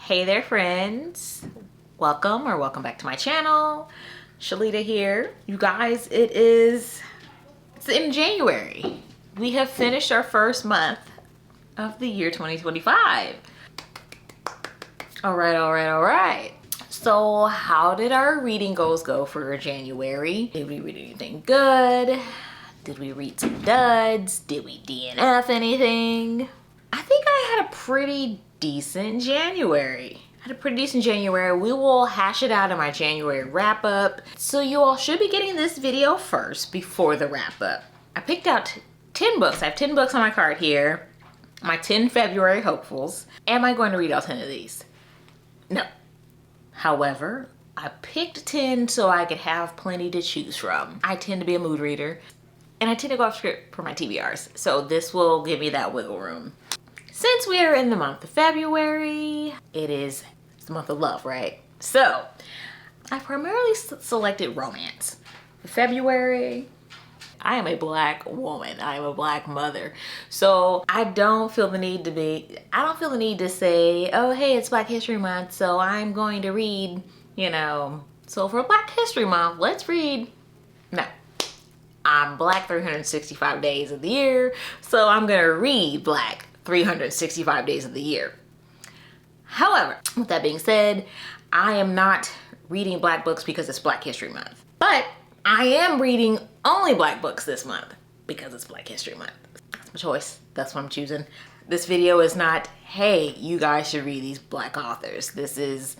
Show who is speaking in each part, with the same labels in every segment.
Speaker 1: Hey there friends, welcome back to my channel. Shalita here. You guys, it's in January. We have finished our first month of the year 2025. All right. So how did our reading goals go for January? Did we read anything good? Did we read some duds? Did we DNF anything? I think I had a pretty decent January. We will hash it out in my January wrap up. So you all should be getting this video first before the wrap up. I picked out 10 books. I have 10 books on my card here. My 10 February hopefuls. Am I going to read all 10 of these? No. However, I picked 10 so I could have plenty to choose from. I tend to be a mood reader and I tend to go off script for my TBRs. So this will give me that wiggle room. Since we are in the month of February, it's the month of love, right? So I primarily selected romance. For February, I am a Black woman. I am a Black mother. So I don't feel the need to say, oh, hey, it's Black History Month, so I'm going to read, so for Black History Month, let's read. No. I'm Black 365 days of the year, so I'm gonna read Black 365 days of the year. However, with that being said, I am not reading Black books because it's Black History Month. But I am reading only Black books this month because it's Black History Month. That's my choice. That's what I'm choosing. This video is not, hey, you guys should read these Black authors. These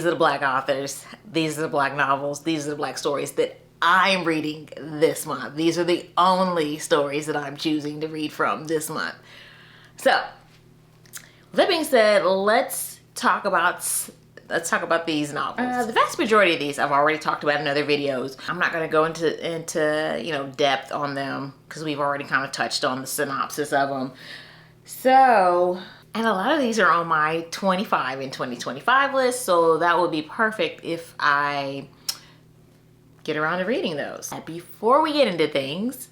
Speaker 1: are the Black authors. These are the Black novels. These are the Black stories that I'm reading this month. These are the only stories that I'm choosing to read from this month. So, with that being said, let's talk about these novels. The vast majority of these I've already talked about in other videos. I'm not going to go into depth on them because we've already kind of touched on the synopsis of them. So, and a lot of these are on my 25 and 2025 list, so that would be perfect if I get around to reading those. And before we get into things,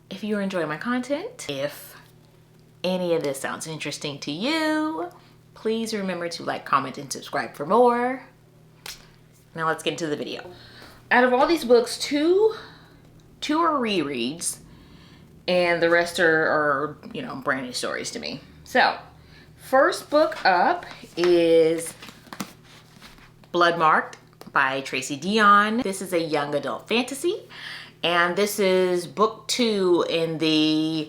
Speaker 1: if you're enjoying my content, if any of this sounds interesting to you, please remember to like, comment, and subscribe for more. Now let's get into the video. Out of all these books, two are rereads, and the rest are brand new stories to me. So, first book up is Bloodmarked by Tracy Deonn. This is a young adult fantasy, and this is book 2 in the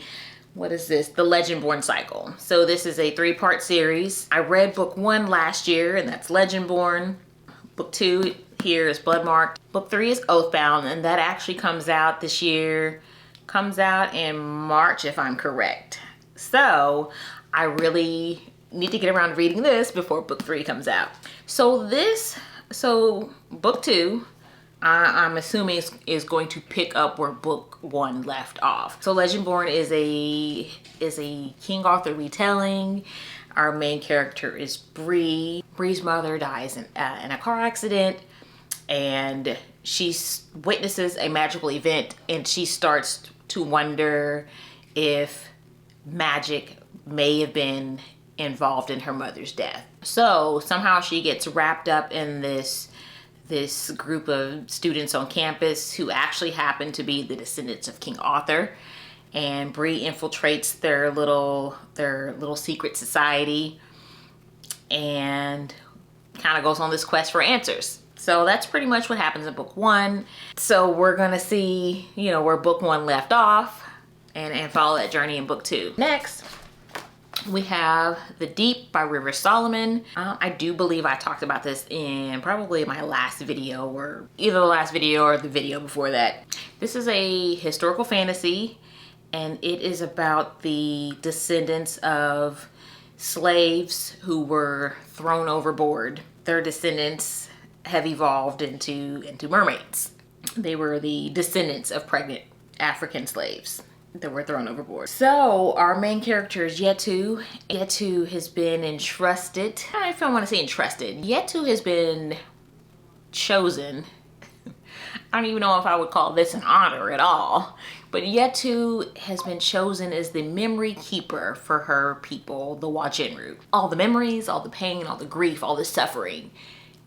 Speaker 1: the Legendborn cycle. So this is a 3-part series. I read book 1 last year, and that's Legendborn. Book 2 here is Bloodmarked. Book 3 is Oathbound, and that actually comes out this year. Comes out in March, if I'm correct. So I really need to get around to reading this before book 3 comes out. So book 2, I'm assuming is going to pick up where book 1 left off. So Legendborn is a King Arthur retelling. Our main character is Bree. Bree's mother dies in a car accident, and she witnesses a magical event, and she starts to wonder if magic may have been involved in her mother's death. So somehow she gets wrapped up in this group of students on campus who actually happen to be the descendants of King Arthur, and Bree infiltrates their little secret society and kind of goes on this quest for answers. So that's pretty much what happens in book 1. So we're gonna see where book 1 left off and follow that journey in book 2. Next, we have The Deep by River Solomon. I do believe I talked about this in probably my last video, or either the last video or the video before that. This is a historical fantasy, and it is about the descendants of slaves who were thrown overboard. Their descendants have evolved into mermaids. They were the descendants of pregnant African slaves that were thrown overboard. So our main character is Yetu. Yetu has been entrusted, I don't know if I want to say entrusted. Yetu has been chosen I don't even know if I would call this an honor at all. But Yetu has been chosen as the memory keeper for her people, the Wajinru. All the memories, all the pain, all the grief, all the suffering.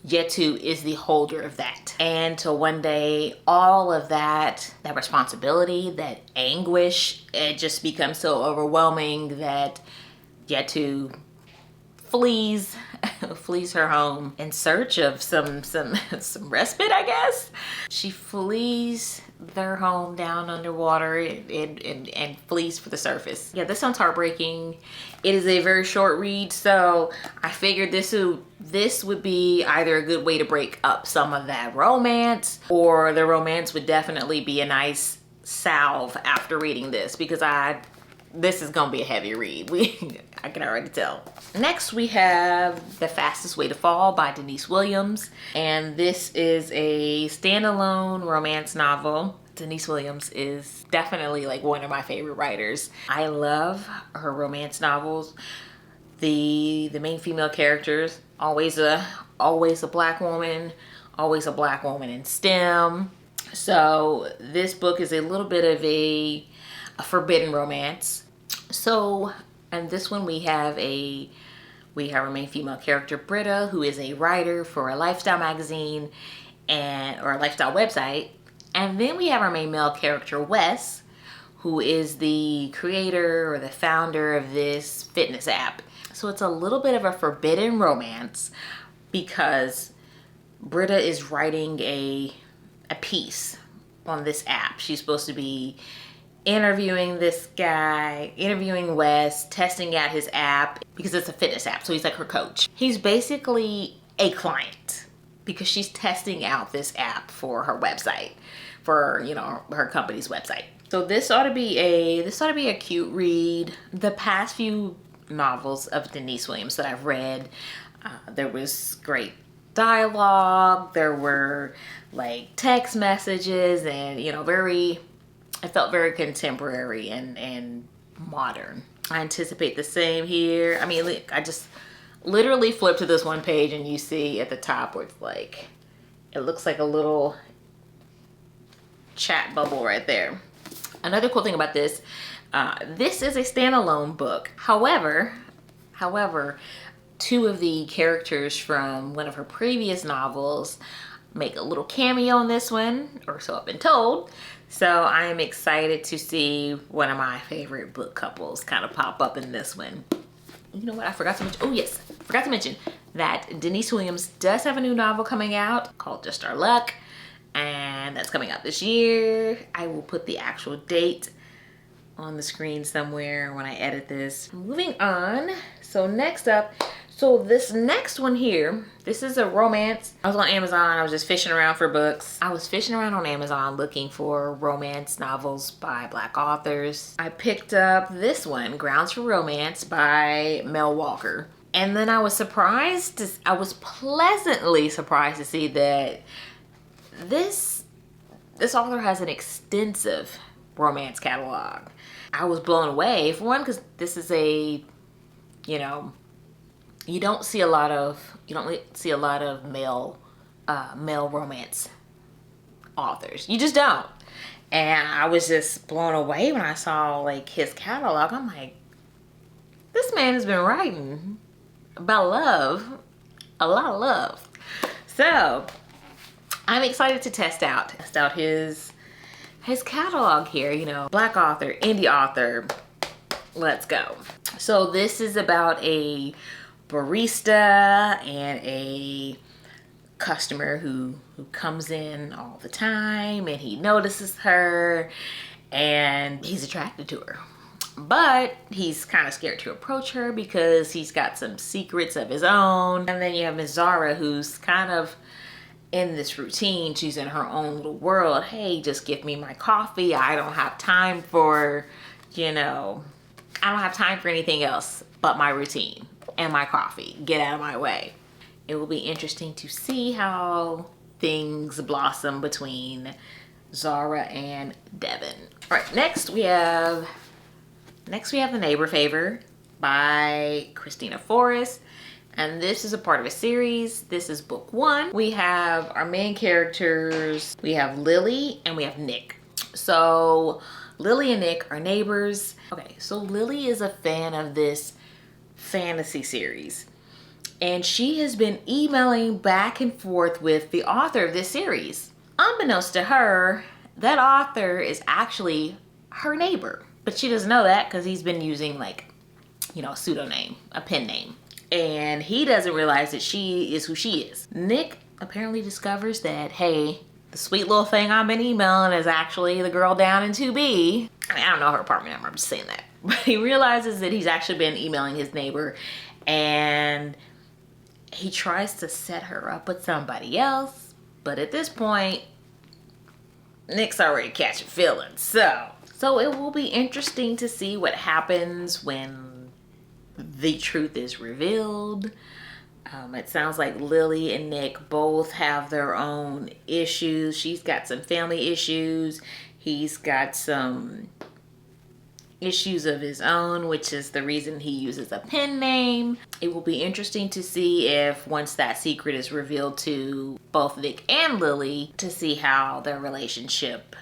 Speaker 1: Yetu is the holder of that. And till one day, all of that responsibility, that anguish, it just becomes so overwhelming that Yetu flees her home in search of some respite, I guess. She flees their home down underwater and flees for the surface. Yeah, this sounds heartbreaking. It is a very short read, so I figured this would be either a good way to break up some of that romance, or the romance would definitely be a nice salve after reading this, because this is gonna be a heavy read. I can already tell. Next, we have The Fastest Way to Fall by Denise Williams. And this is a standalone romance novel. Denise Williams is definitely like one of my favorite writers. I love her romance novels. The main female characters, always a black woman, always a black woman in STEM. So this book is a little bit of a forbidden romance. So, and this one we have our main female character, Britta, who is a writer for a lifestyle magazine or a lifestyle website. And then we have our main male character, Wes, who is the creator or the founder of this fitness app. So it's a little bit of a forbidden romance because Britta is writing a piece on this app. She's supposed to be interviewing this guy, interviewing Wes, testing out his app because it's a fitness app. So he's like her coach. He's basically a client because she's testing out this app for her website, for, you know, her company's website. So this ought to be a cute read. The past few novels of Denise Williams that I've read, there was great dialogue. There were like text messages and, you know, it felt very contemporary and modern. I anticipate the same here. I mean, I just literally flip to this one page and you see at the top where it's like, it looks like a little chat bubble right there. Another cool thing about this, this is a standalone book. However, two of the characters from one of her previous novels make a little cameo in this one, or so I've been told. So I am excited to see one of my favorite book couples kind of pop up in this one. You know what, I forgot to mention, oh yes, forgot to mention that Denise Williams does have a new novel coming out called Just Our Luck, and that's coming out this year. I will put the actual date on the screen somewhere when I edit this. Moving on, so next up, so this next one here, this is a romance. I was on Amazon, I was just fishing around for books. I was fishing around on Amazon looking for romance novels by Black authors. I picked up this one, Grounds for Romance by Mel Walker. And then I was pleasantly surprised to see that this author has an extensive romance catalog. I was blown away, for one, because this is a, you know, you don't see a lot of male romance authors. You just don't. And I was just blown away when I saw like his catalog. I'm like, this man has been writing about love, a lot of love. So I'm excited to test out his catalog here, you know, Black author, indie author, let's go. So this is about a barista and a customer who comes in all the time, and he notices her and he's attracted to her. But he's kind of scared to approach her because he's got some secrets of his own. And then you have Miss Zara, who's kind of in this routine. She's in her own little world. Hey, just give me my coffee. I don't have time for, you know, I don't have time for anything else but my routine and my coffee. Get out of my way. It will be interesting to see how things blossom between Zara and Devin. All right, next we have The Neighbor Favor by Christina Forrest. and this is a part of a series. This is book 1. We have our main characters. We have Lily and we have Nick. So Lily and Nick are neighbors. Okay, so Lily is a fan of this fantasy series, and she has been emailing back and forth with the author of this series. Unbeknownst to her, that author is actually her neighbor, but she doesn't know that because he's been using, like, you know, a pseudonym, a pen name, and he doesn't realize that she is who she is. Nick apparently discovers that, hey, the sweet little thing I've been emailing is actually the girl down in 2B. I mean, I don't know her apartment number, I'm just saying that. But he realizes that he's actually been emailing his neighbor, and he tries to set her up with somebody else. But at this point, Nick's already catching feelings. So it will be interesting to see what happens when the truth is revealed. It sounds like Lily and Nick both have their own issues. She's got some family issues. He's got some issues of his own, which is the reason he uses a pen name. It will be interesting to see if, once that secret is revealed to both Nick and Lily, to see how their relationship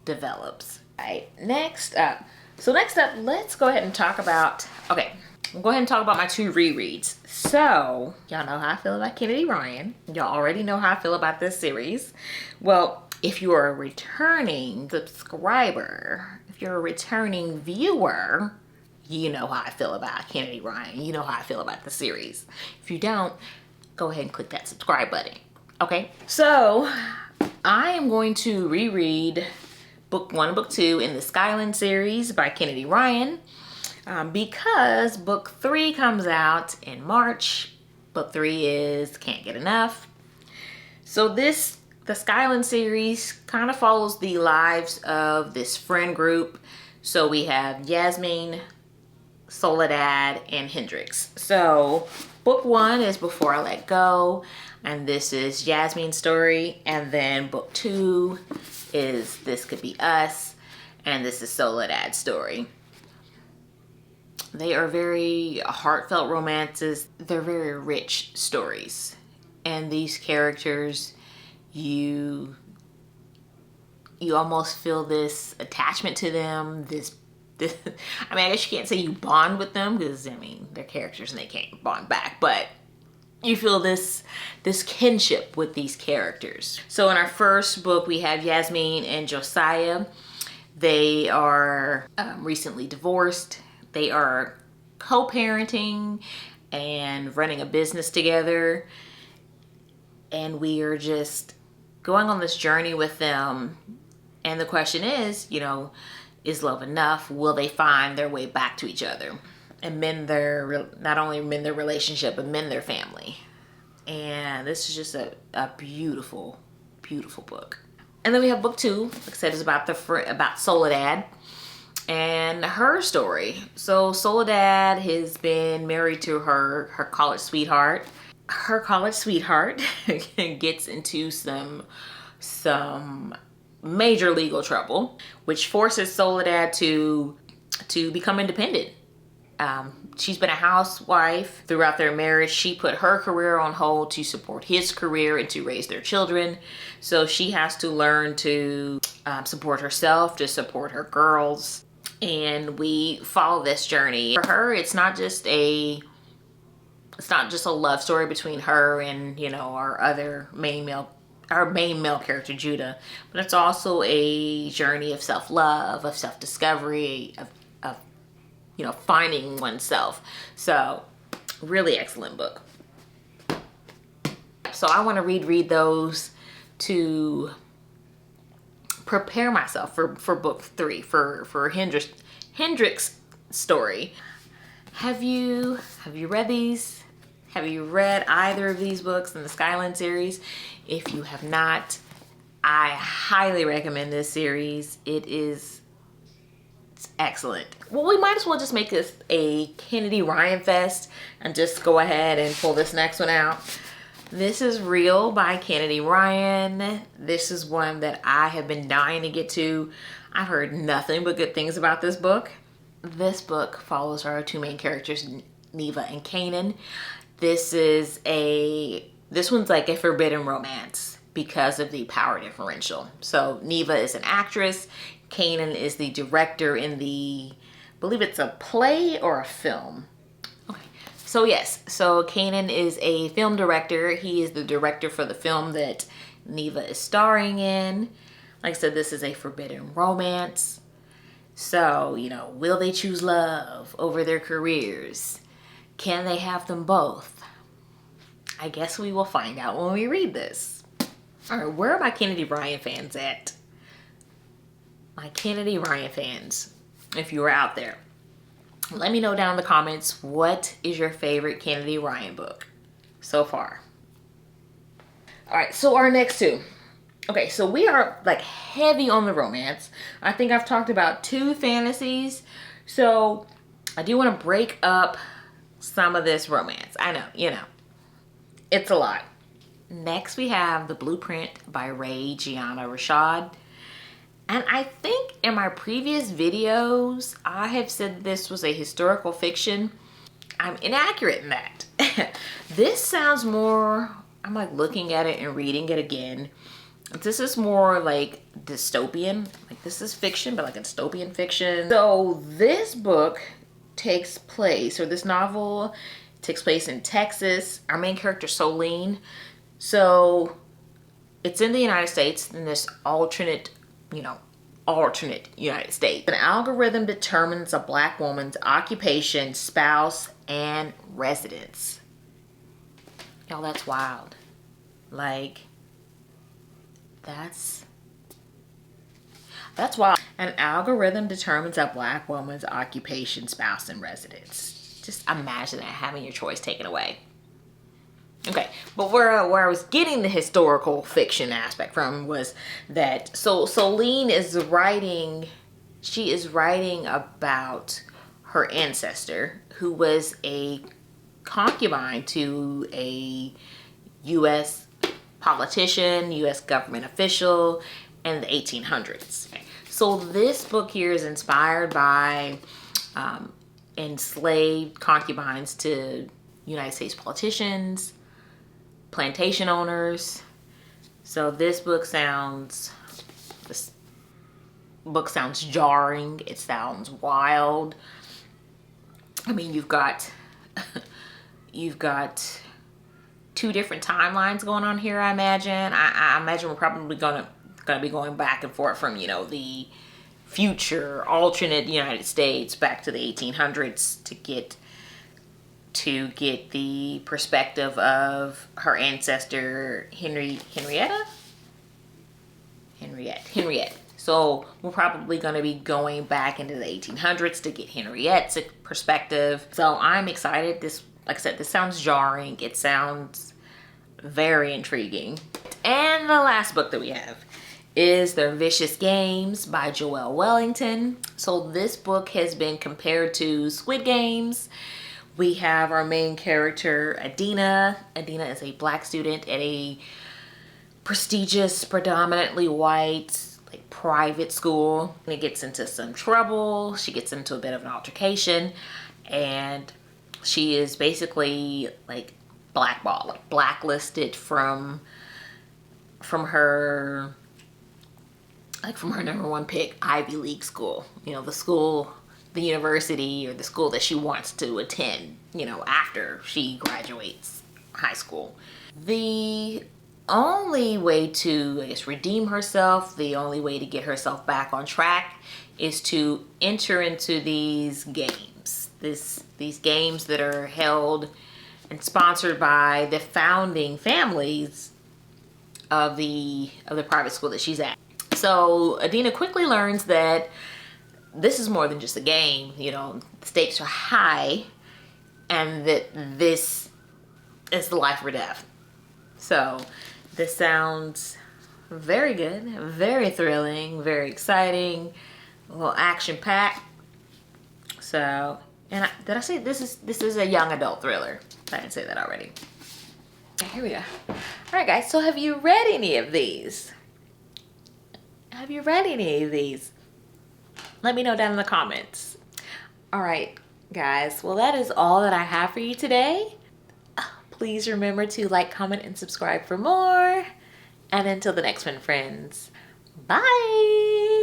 Speaker 1: develops. All right, next up, let's go ahead and talk about, we'll go ahead and talk about my 2 rereads. So, y'all know how I feel about Kennedy Ryan. Y'all already know how I feel about this series. Well, if you are a returning subscriber, if you're a returning viewer, you know how I feel about Kennedy Ryan. You know how I feel about the series. If you don't, go ahead and click that subscribe button. Okay, so I am going to reread book 1 and book 2 in the Skyland series by Kennedy Ryan, because book 3 comes out in March. Book 3 is Can't Get Enough. So the Skyland series kind of follows the lives of this friend group. So we have Yasmin, Soledad, and Hendrix. So book 1 is Before I Let Go, and this is Yasmin's story. And then book 2 is This Could Be Us, and this is Soledad's story. They are very heartfelt romances. They're very rich stories. And these characters, you almost feel this attachment to them, this I mean, I guess you can't say you bond with them, because I mean, they're characters and they can't bond back, but you feel this kinship with these characters. So in our first book, we have Yasmin and Josiah. They are recently divorced. They are co-parenting and running a business together, and we are just going on this journey with them. And the question is, you know, is love enough? Will they find their way back to each other and not only mend their relationship, but mend their family? And this is just a beautiful, beautiful book. And then we have book 2, like I said, is about Soledad and her story. So Soledad has been married to her college sweetheart. Her college sweetheart gets into some major legal trouble, which forces Soledad to become independent. She's been a housewife throughout their marriage. She put her career on hold to support his career and to raise their children. So she has to learn to support herself, to support her girls. And we follow this journey. For her, it's not just a love story between her and, you know, our main male character, Judah, but it's also a journey of self-love, of self-discovery, of you know, finding oneself. So really excellent book. So I want to read those to prepare myself for book 3, for Hendrix's story. Have you read these? Have you read either of these books in the Skyland series? If you have not, I highly recommend this series. It's excellent. Well, we might as well just make this a Kennedy Ryan fest and just go ahead and pull this next one out. This is Real by Kennedy Ryan. This is one that I have been dying to get to. I've heard nothing but good things about this book. This book follows our 2 main characters, Neva and Kanan. this one's like a forbidden romance because of the power differential. So Neva is an actress. Kanan is the director in I believe it's a play or a film. Okay, so yes, so Kanan is a film director. He is the director for the film that Neva is starring in. Like I said, this is a forbidden romance. So, you know, will they choose love over their careers? Can they have them both? I guess we will find out when we read this. All right, where are my Kennedy Ryan fans at? My Kennedy Ryan fans, if you are out there, let me know down in the comments, what is your favorite Kennedy Ryan book so far? All right, so our next two. Okay, so we are like heavy on the romance. I think I've talked about 2 fantasies. So I do want to break up some of this romance. I know, you know, it's a lot. Next we have The Blueprint by Ray Gianna Rashad. And I think in my previous videos, I have said this was a historical fiction. I'm inaccurate in that. This sounds more, I'm like looking at it and reading it again. This is more like dystopian. Like this is fiction, but like a dystopian fiction. So this book takes place, or this novel takes place in Texas. Our main character, Solene. So it's in the United States, in this alternate United States. An algorithm determines a Black woman's occupation, spouse, and residence. Y'all, that's wild. Like, that's wild. An algorithm determines a Black woman's occupation, spouse, and residence. Just imagine that, having your choice taken away. Okay, but where I was getting the historical fiction aspect from was that, so Solene is writing, she is writing about her ancestor who was a concubine to a U.S. politician, U.S. government official in the 1800s. So this book here is inspired by enslaved concubines to United States politicians, plantation owners. So this book sounds jarring. It sounds wild. I mean, you've got 2 different timelines going on here, I imagine. I imagine we're probably gonna be going back and forth from, you know, the future alternate United States back to the 1800s to get the perspective of her ancestor, Henriette. So we're probably going to be going back into the 1800s to get Henriette's perspective. So I'm excited. This, like I said, this sounds jarring. It sounds very intriguing. And the last book that we have is The Vicious Games by Joelle Wellington. So this book has been compared to Squid Games. We have our main character, Adina. Adina is a Black student at a prestigious, predominantly white, like private school. And it gets into some trouble. She gets into a bit of an altercation, and she is basically like blackballed, like blacklisted from her number 1 pick, Ivy League school. You know, the university or the school that she wants to attend, you know, after she graduates high school. The only way to, I guess, redeem herself, the only way to get herself back on track is to enter into these games. These games that are held and sponsored by the founding families of the private school that she's at. So Adina quickly learns that this is more than just a game. You know, the stakes are high, and that this is the life or death. So this sounds very good, very thrilling, very exciting, a little action packed. So, and did I say this is a young adult thriller? I didn't say that already. Okay, here we go. All right, guys. So have you read any of these? Have you read any of these? Let me know down in the comments. All right, guys. Well, that is all that I have for you today. please remember to like, comment, and subscribe for more. And until the next one, friends, bye.